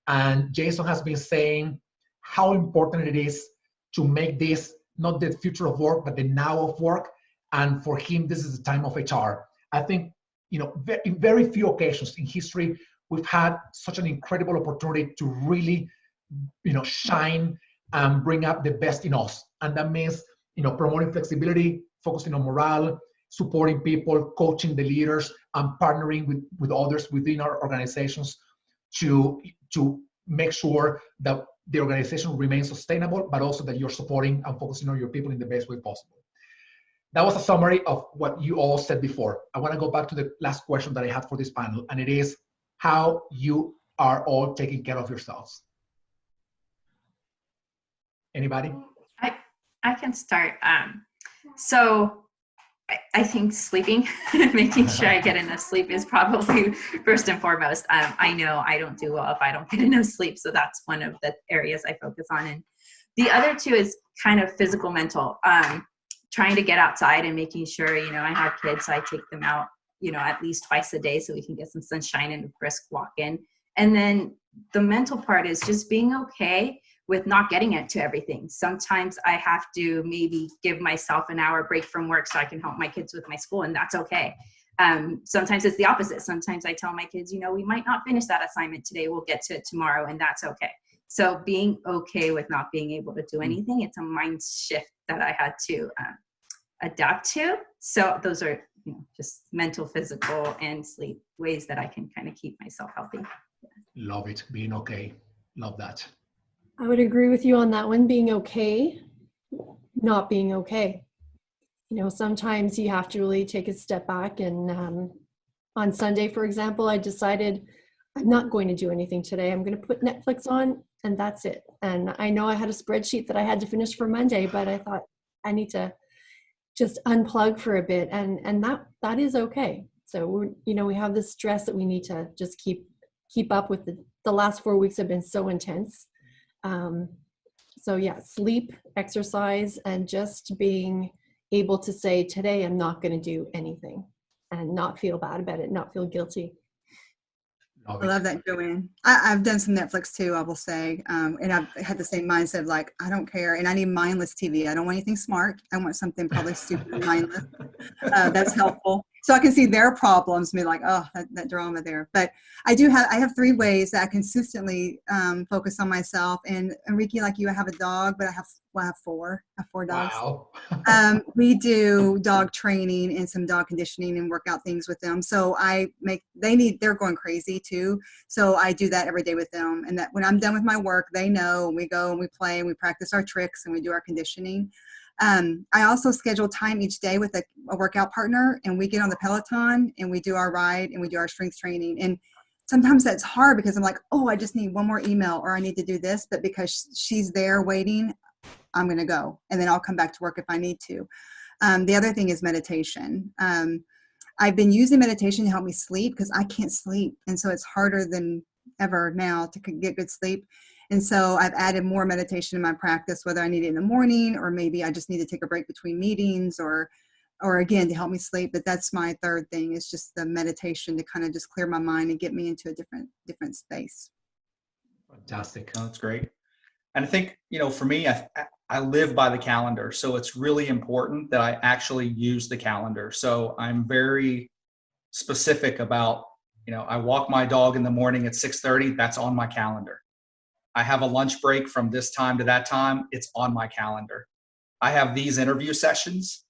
And Jason has been saying how important it is to make this not the future of work, but the now of work. And for him, this is the time of HR. I think, in very few occasions in history, we've had such an incredible opportunity to really, shine and bring up the best in us. And that means, promoting flexibility, focusing on morale, supporting people, coaching the leaders, and partnering with others within our organizations to make sure that the organization remains sustainable, but also that you're supporting and focusing on your people in the best way possible. That was a summary of what you all said before. I want to go back to the last question that I had for this panel, and it is how you are all taking care of yourselves. Anybody? I can start. So I think sleeping, making sure I get enough sleep is probably first and foremost. I know I don't do well if I don't get enough sleep, so that's one of the areas I focus on. And the other two is kind of physical, mental. Trying to get outside and making sure, I have kids, so I take them out, at least twice a day so we can get some sunshine and a brisk walk in. And then the mental part is just being okay with not getting it to everything. Sometimes I have to maybe give myself an hour break from work so I can help my kids with my school, and that's okay. Sometimes it's the opposite. Sometimes I tell my kids, we might not finish that assignment today, we'll get to it tomorrow, and that's okay. So being okay with not being able to do anything, it's a mind shift that I had to adapt to. So those are just mental, physical, and sleep ways that I can kind of keep myself healthy. Love it, being okay. Love that. I would agree with you on that one, being okay, not being okay. Sometimes you have to really take a step back. And on Sunday, for example, I decided I'm not going to do anything today. I'm going to put Netflix on, and that's it. And I know I had a spreadsheet that I had to finish for Monday, but I thought I need to just unplug for a bit, and that is okay. So we have this stress that we need to just keep up with. The last 4 weeks have been so intense. So yeah, sleep, exercise, and just being able to say, today I'm not going to do anything, and not feel bad about it, not feel guilty. I love that, Joanne. I've done some Netflix too, I will say. And I've had the same mindset of like, I don't care. And I need mindless TV. I don't want anything smart. I want something probably stupid and mindless. That's helpful. So I can see their problems, be like, oh, that drama there. But I have 3 ways that I consistently focus on myself. And Enrique, like you, I have a dog, but I have 4. I have 4 dogs. Wow. We do dog training and some dog conditioning and workout things with them. So they're going crazy too. So I do that every day with them. And that when I'm done with my work, they know, and we go and we play and we practice our tricks and we do our conditioning. I also schedule time each day with a workout partner, and we get on the Peloton and we do our ride and we do our strength training. And sometimes that's hard because I'm like, oh, I just need one more email, or I need to do this. But because she's there waiting, I'm going to go, and then I'll come back to work if I need to. The other thing is meditation. I've been using meditation to help me sleep because I can't sleep. And so it's harder than ever now to get good sleep. And so I've added more meditation in my practice, whether I need it in the morning, or maybe I just need to take a break between meetings, or again, to help me sleep. But that's my third thing, is just the meditation to kind of just clear my mind and get me into a different space. Fantastic. Oh, that's great. And I think, for me, I live by the calendar. So it's really important that I actually use the calendar. So I'm very specific about, I walk my dog in the morning at 6:30. That's on my calendar. I have a lunch break from this time to that time. It's on my calendar. I have these interview sessions.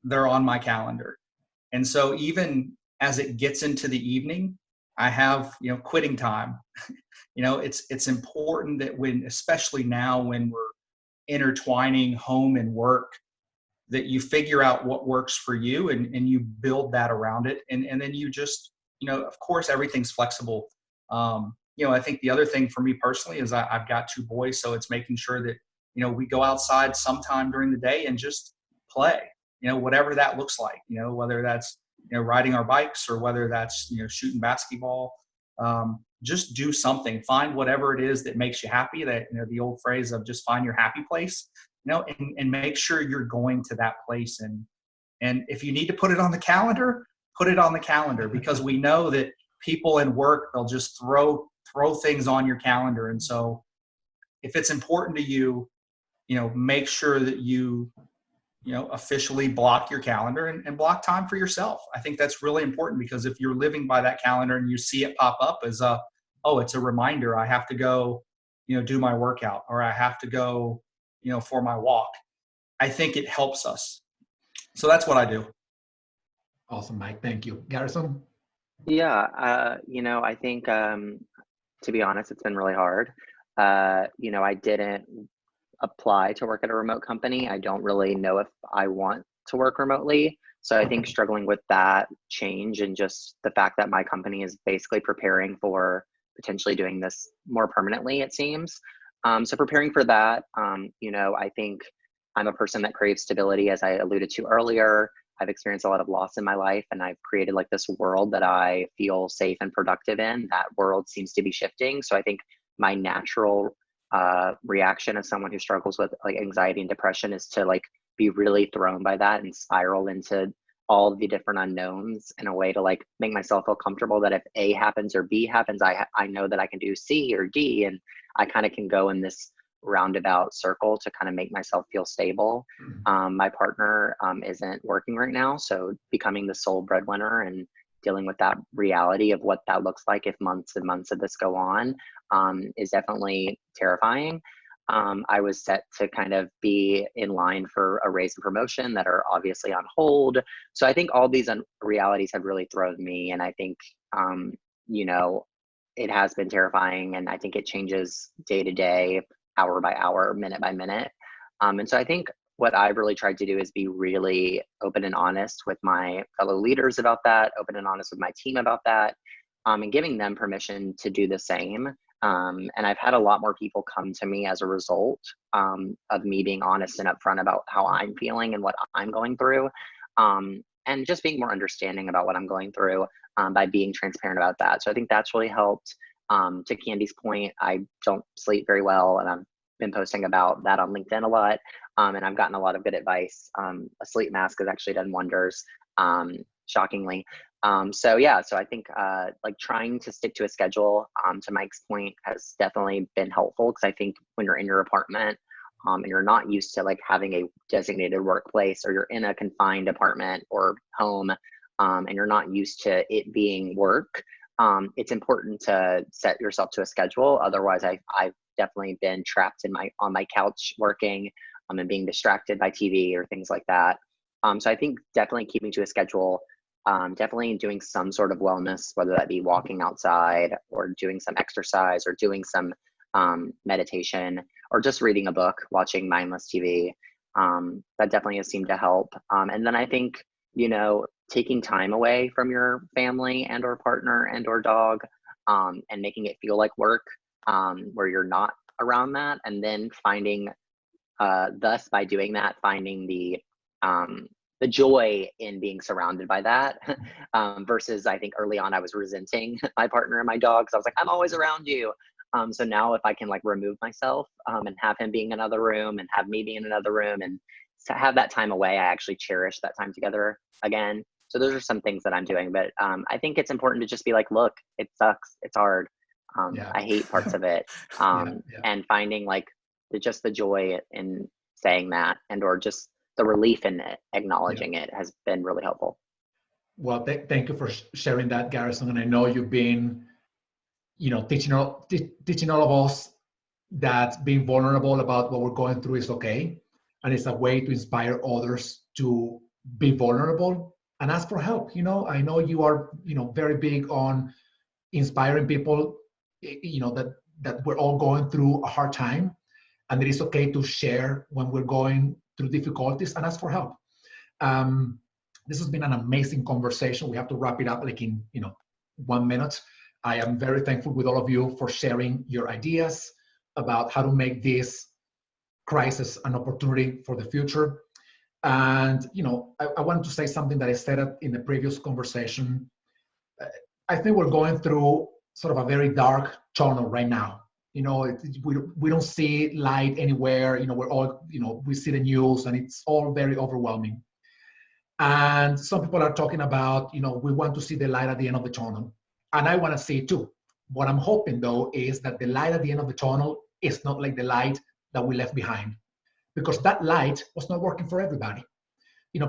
They're on my calendar. And so even as it gets into the evening, I have, quitting time. It's important that especially now when we're intertwining home and work, that you figure out what works for you and you build that around it. And then you just, of course, everything's flexible. I think the other thing for me personally is I've got 2 boys, so it's making sure that, we go outside sometime during the day and just play, whatever that looks like, whether that's, riding our bikes, or whether that's, shooting basketball. Just do something, find whatever it is that makes you happy, that, the old phrase of just find your happy place, and make sure you're going to that place. And if you need to put it on the calendar, put it on the calendar, because we know that people in work, they'll just throw things on your calendar. And so if it's important to you, make sure that you officially block your calendar and block time for yourself. I think that's really important, because if you're living by that calendar and you see it pop up as it's a reminder, I have to go, do my workout, or I have to go, for my walk, I think it helps us. So that's what I do. Awesome, Mike. Thank you. Garrison? Yeah, I think, to be honest, it's been really hard. I didn't apply to work at a remote company. I don't really know if I want to work remotely. So I think struggling with that change, and just the fact that my company is basically preparing for potentially doing this more permanently, it seems. So preparing for that, I think I'm a person that craves stability, as I alluded to earlier. I've experienced a lot of loss in my life, and I've created like this world that I feel safe and productive in. That world seems to be shifting. So I think my natural reaction as someone who struggles with like anxiety and depression is to like be really thrown by that and spiral into all of the different unknowns in a way to like make myself feel comfortable that if A happens or B happens, I know that I can do C or D, and I kind of can go in this roundabout circle to kind of make myself feel stable. My partner isn't working right now, so becoming the sole breadwinner and dealing with that reality of what that looks like if months and months of this go on is definitely terrifying. I was set to kind of be in line for a raise and promotion that are obviously on hold. So I think all these realities have really thrown me, and I think it has been terrifying, and I think it changes day to day, hour by hour, minute by minute. And so I think what I've really tried to do is be really open and honest with my fellow leaders about that, open and honest with my team about that, and giving them permission to do the same. And I've had a lot more people come to me as a result of me being honest and upfront about how I'm feeling and what I'm going through, and just being more understanding about what I'm going through by being transparent about that. So I think that's really helped. To Kandi's point, I don't sleep very well, and I've been posting about that on LinkedIn a lot, and I've gotten a lot of good advice. A sleep mask has actually done wonders, shockingly. So I think like trying to stick to a schedule, to Mike's point, has definitely been helpful, because I think when you're in your apartment and you're not used to like having a designated workplace, or you're in a confined apartment or home, and you're not used to it being work, it's important to set yourself to a schedule. Otherwise, I've definitely been trapped on my couch working and being distracted by TV or things like that. So I think definitely keeping to a schedule, definitely doing some sort of wellness, whether that be walking outside or doing some exercise or doing some meditation or just reading a book, watching mindless TV. That definitely has seemed to help. And then I think, taking time away from your family and or partner and or dog, and making it feel like work, where you're not around that, and then finding, thus by doing that, finding the joy in being surrounded by that, versus I think early on I was resenting my partner and my dog, because I was like, I'm always around you. So now if I can like remove myself and have him being in another room and have me be in another room and to have that time away, I actually cherish that time together again. So those are some things that I'm doing, but I think it's important to just be like, look, it sucks, it's hard, I hate parts of it, and finding like just the joy in saying that, and or just the relief in it, acknowledging it, has been really helpful. Well, thank you for sharing that, Garrison. And I know you've been, teaching all of us that being vulnerable about what we're going through is okay, and it's a way to inspire others to be vulnerable and ask for help. I know you are, very big on inspiring people, that we're all going through a hard time, and it is okay to share when we're going through difficulties and ask for help. This has been an amazing conversation. We have to wrap it up like in 1 minute. I am very thankful with all of you for sharing your ideas about how to make this crisis an opportunity for the future. And I wanted to say something that I said in the previous conversation. I think we're going through sort of a very dark tunnel right now. We don't see light anywhere. We're all, we see the news and it's all very overwhelming. And some people are talking about, we want to see the light at the end of the tunnel. And I want to see it too. What I'm hoping though is that the light at the end of the tunnel is not like the light that we left behind, because that light was not working for everybody.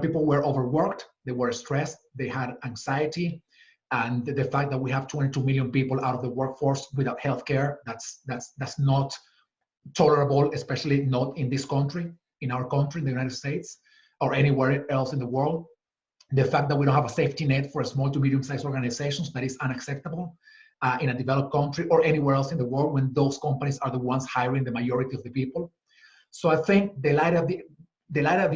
people were overworked, they were stressed, they had anxiety, and the fact that we have 22 million people out of the workforce without healthcare, that's not tolerable, especially not in this country, in our country, in the United States, or anywhere else in the world. The fact that we don't have a safety net for small to medium-sized organizations, that is unacceptable in a developed country or anywhere else in the world when those companies are the ones hiring the majority of the people. So I think the light at the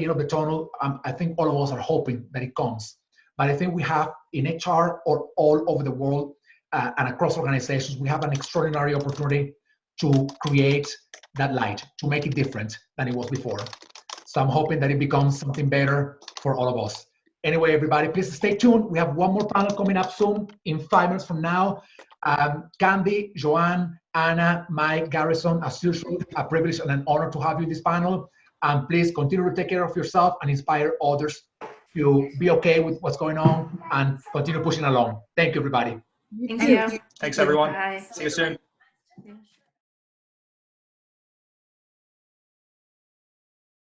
end of the tunnel, I think all of us are hoping that it comes. But I think we have in HR or all over the world and across organizations, we have an extraordinary opportunity to create that light, to make it different than it was before. So I'm hoping that it becomes something better for all of us. Anyway, everybody, please stay tuned. We have one more panel coming up soon in 5 minutes from now. Kandi, Joanne, Anna, Mike, Garrison, as usual, a privilege and an honor to have you in this panel. And please continue to take care of yourself and inspire others to be okay with what's going on and continue pushing along. Thank you, everybody. Thank you. Thanks, everyone. Bye. See you soon.